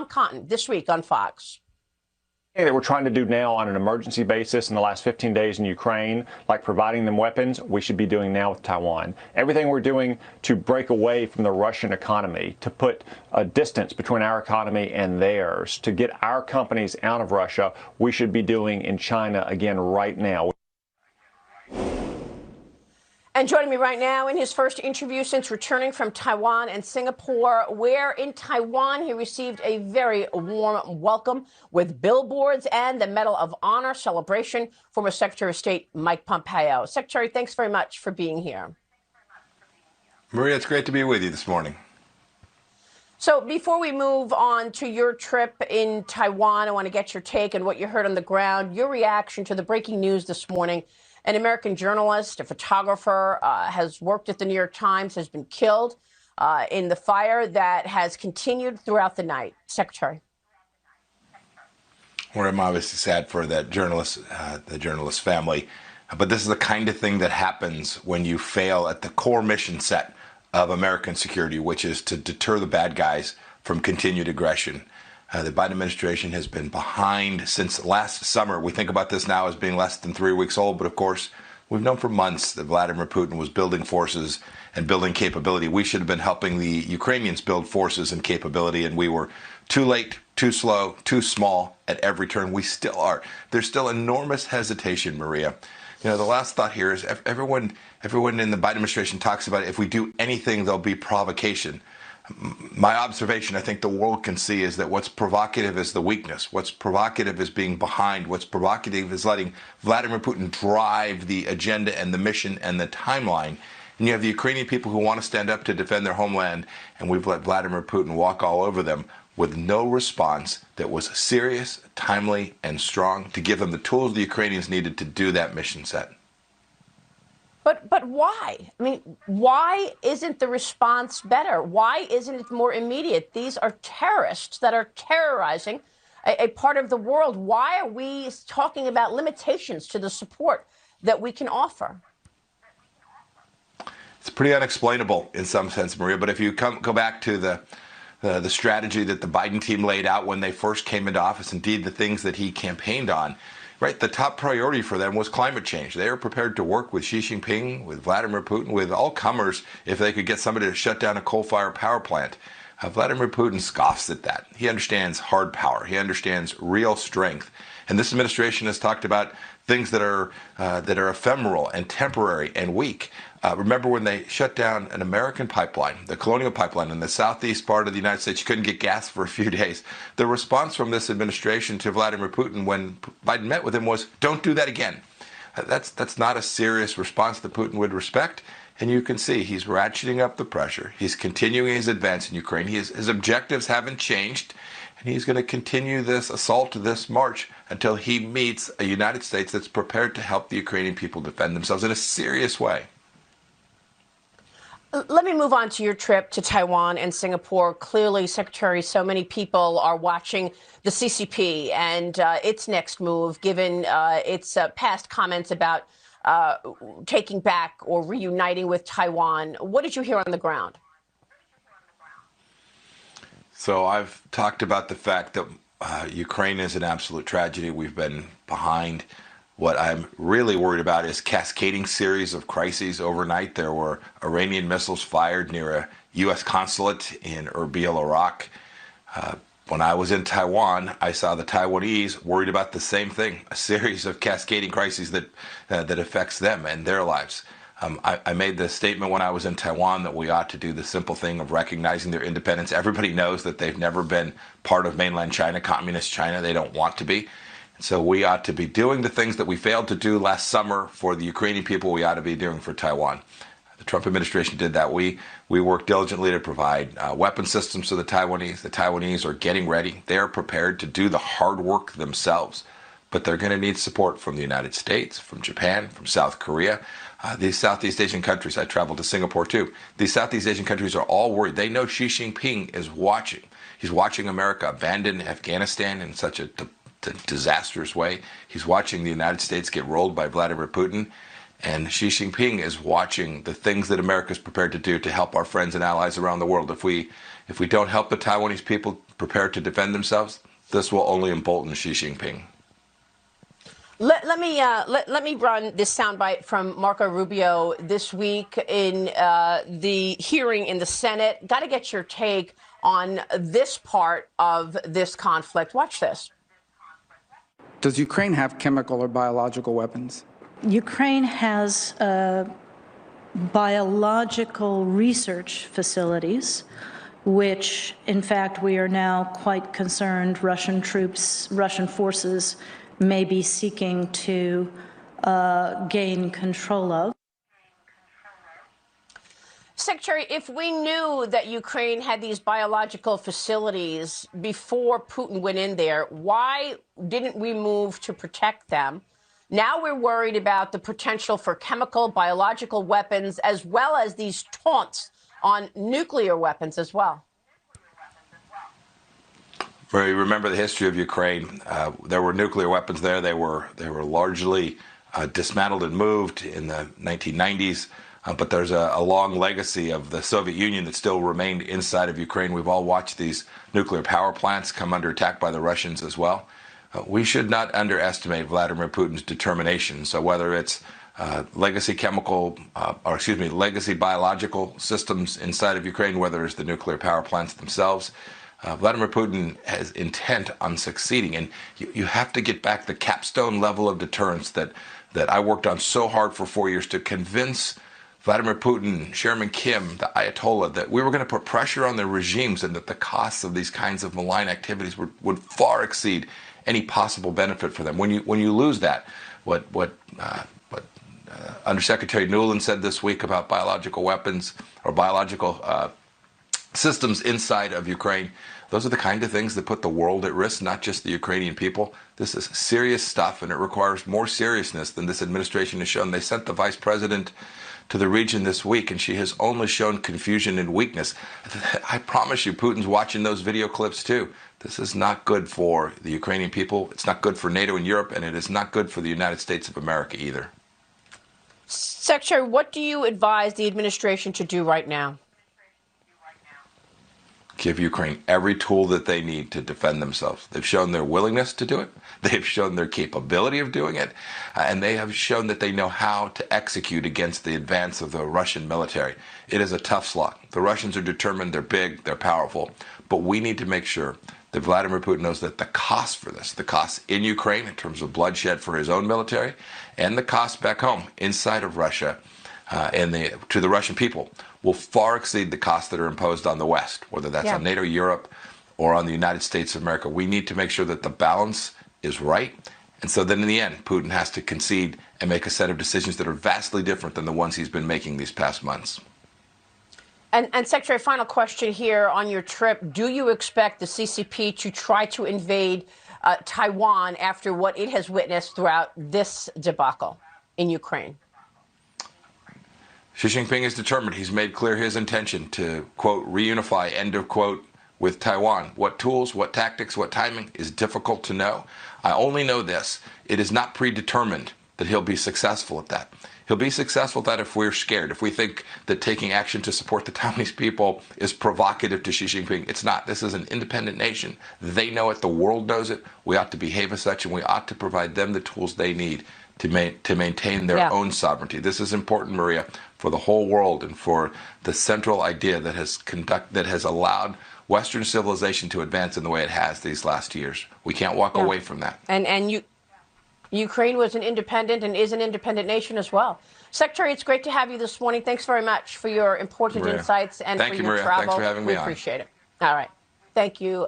Tom Cotton this week on Fox. That we're trying to do now on an emergency basis in the last 15 days in Ukraine, like providing them weapons, we should be doing now with Taiwan. Everything we're doing to break away from the Russian economy, to put a distance between our economy and theirs, to get our companies out of Russia, we should be doing in China again right now. And joining me right now in his first interview since returning from Taiwan and Singapore, where in Taiwan he received a very warm welcome with billboards and the Medal of Honor celebration, former Secretary of State Mike Pompeo. Secretary, thanks very much for being here. Maria, it's great to be with you this morning. So before we move on to your trip in Taiwan, I want to get your take on what you heard on the ground, your reaction to the breaking news this morning. An American journalist, a photographer, has worked at the New York Times, has been killed in the fire that has continued throughout the night. Secretary. Well, I'm obviously sad for that journalist, the journalist family. But this is the kind of thing that happens when you fail at the core mission set of American security, which is to deter the bad guys from continued aggression. The Biden administration has been behind since last summer. We think about this now as being less than 3 weeks old, but of course, we've known for months that Vladimir Putin was building forces and building capability. We should have been helping the Ukrainians build forces and capability, and we were too late, too slow, too small at every turn. We still are. There's still enormous hesitation, Maria. You know, the last thought here is everyone in the Biden administration talks about if we do anything, there'll be provocation. My observation, I think the world can see, is that what's provocative is the weakness. What's provocative is being behind. What's provocative is letting Vladimir Putin drive the agenda and the mission and the timeline. And you have the Ukrainian people who want to stand up to defend their homeland, and we've let Vladimir Putin walk all over them with no response that was serious, timely, and strong to give them the tools the Ukrainians needed to do that mission set. But why? I mean, why isn't the response better? Why isn't it more immediate? These are terrorists that are terrorizing a part of the world. Why are we talking about limitations to the support that we can offer? It's pretty unexplainable in some sense, Maria. But if you go back to the strategy that the Biden team laid out when they first came into office, indeed the things that he campaigned on, right, the top priority for them was climate change. They were prepared to work with Xi Jinping, with Vladimir Putin, with all comers if they could get somebody to shut down a coal-fired power plant. Vladimir Putin scoffs at that. He understands hard power. He understands real strength. And this administration has talked about things that are ephemeral and temporary and weak. Remember when they shut down an American pipeline, the Colonial Pipeline in the southeast part of the United States? You couldn't get gas for a few days. The response from this administration to Vladimir Putin when Biden met with him was, don't do that again. That's not a serious response that Putin would respect. And you can see he's ratcheting up the pressure. He's continuing his advance in Ukraine. His objectives haven't changed. And he's going to continue this assault, this march, until he meets a United States that's prepared to help the Ukrainian people defend themselves in a serious way. Let me move on to your trip to Taiwan and Singapore. Clearly, Secretary, so many people are watching the CCP and its next move, given its past comments about taking back or reuniting with Taiwan. What did you hear on the ground? So I've talked about the fact that Ukraine is an absolute tragedy. We've been behind. What I'm really worried about is cascading series of crises overnight. There were Iranian missiles fired near a U.S. consulate in Erbil, Iraq. When I was in Taiwan, I saw the Taiwanese worried about the same thing, a series of cascading crises that affects them and their lives. I made the statement when I was in Taiwan that we ought to do the simple thing of recognizing their independence. Everybody knows that they've never been part of mainland China, communist China. They don't want to be. So we ought to be doing the things that we failed to do last summer for the Ukrainian people. We ought to be doing for Taiwan. The Trump administration did that. We worked diligently to provide weapon systems to the Taiwanese. The Taiwanese are getting ready. They are prepared to do the hard work themselves. But they're going to need support from the United States, from Japan, from South Korea. These Southeast Asian countries, I traveled to Singapore too. These Southeast Asian countries are all worried. They know Xi Jinping is watching. He's watching America abandon Afghanistan in such a disastrous way. He's watching the United States get rolled by Vladimir Putin. And Xi Jinping is watching the things that America is prepared to do to help our friends and allies around the world. If we don't help the Taiwanese people prepare to defend themselves, this will only embolden Xi Jinping. Let me run this soundbite from Marco Rubio this week in the hearing in the Senate. Got to get your take on this part of this conflict. Watch this. Does Ukraine have chemical or biological weapons? Ukraine has biological research facilities, which, in fact, we are now quite concerned Russian troops, Russian forces may be seeking to gain control of. Secretary, if we knew that Ukraine had these biological facilities before Putin went in there, why didn't we move to protect them? Now we're worried about the potential for chemical, biological weapons, as well as these taunts on nuclear weapons as well. Remember the history of Ukraine. There were nuclear weapons there. They were largely dismantled and moved in the 1990s. But there's a long legacy of the Soviet Union that still remained inside of Ukraine. We've all watched these nuclear power plants come under attack by the Russians as well. We should not underestimate Vladimir Putin's determination. So whether it's legacy biological systems inside of Ukraine, whether it's the nuclear power plants themselves, Vladimir Putin has intent on succeeding. And you have to get back the capstone level of deterrence that I worked on so hard for 4 years to convince Vladimir Putin, Chairman Kim, the Ayatollah, that we were going to put pressure on their regimes and that the costs of these kinds of malign activities would far exceed any possible benefit for them. When you lose that, what Undersecretary Nuland said this week about biological weapons or biological systems inside of Ukraine, those are the kind of things that put the world at risk, not just the Ukrainian people. This is serious stuff, and it requires more seriousness than this administration has shown. They sent the vice president to the region this week, and she has only shown confusion and weakness. I promise you, Putin's watching those video clips too. This is not good for the Ukrainian people. It's not good for NATO and Europe, and it is not good for the United States of America either. Secretary, what do you advise the administration to do right now? Give Ukraine every tool that they need to defend themselves. They've shown their willingness to do it. They've shown their capability of doing it. And they have shown that they know how to execute against the advance of the Russian military. It is a tough slog. The Russians are determined, they're big, they're powerful. But we need to make sure that Vladimir Putin knows that the cost for this, the cost in Ukraine in terms of bloodshed for his own military, and the cost back home inside of Russia to the Russian people will far exceed the costs that are imposed on the West, whether that's on NATO, Europe, or on the United States of America. We need to make sure that the balance is right. And so then in the end, Putin has to concede and make a set of decisions that are vastly different than the ones he's been making these past months. And Secretary, final question here on your trip. Do you expect the CCP to try to invade Taiwan after what it has witnessed throughout this debacle in Ukraine? Xi Jinping is determined. He's made clear his intention to, quote, reunify, end of quote, with Taiwan. What tools, what tactics, what timing is difficult to know. I only know this. It is not predetermined that he'll be successful at that. He'll be successful at that if we're scared, if we think that taking action to support the Taiwanese people is provocative to Xi Jinping. It's not. This is an independent nation. They know it. The world knows it. We ought to behave as such, and we ought to provide them the tools they need to maintain their own sovereignty. This is important, Maria, for the whole world and for the central idea that has allowed Western civilization to advance in the way it has these last years. We can't walk away from that. And Ukraine was an independent and is an independent nation as well. Secretary, it's great to have you this morning. Thanks very much for your important insights and for your travel. Thanks for having me on. We appreciate it. All right. Thank you.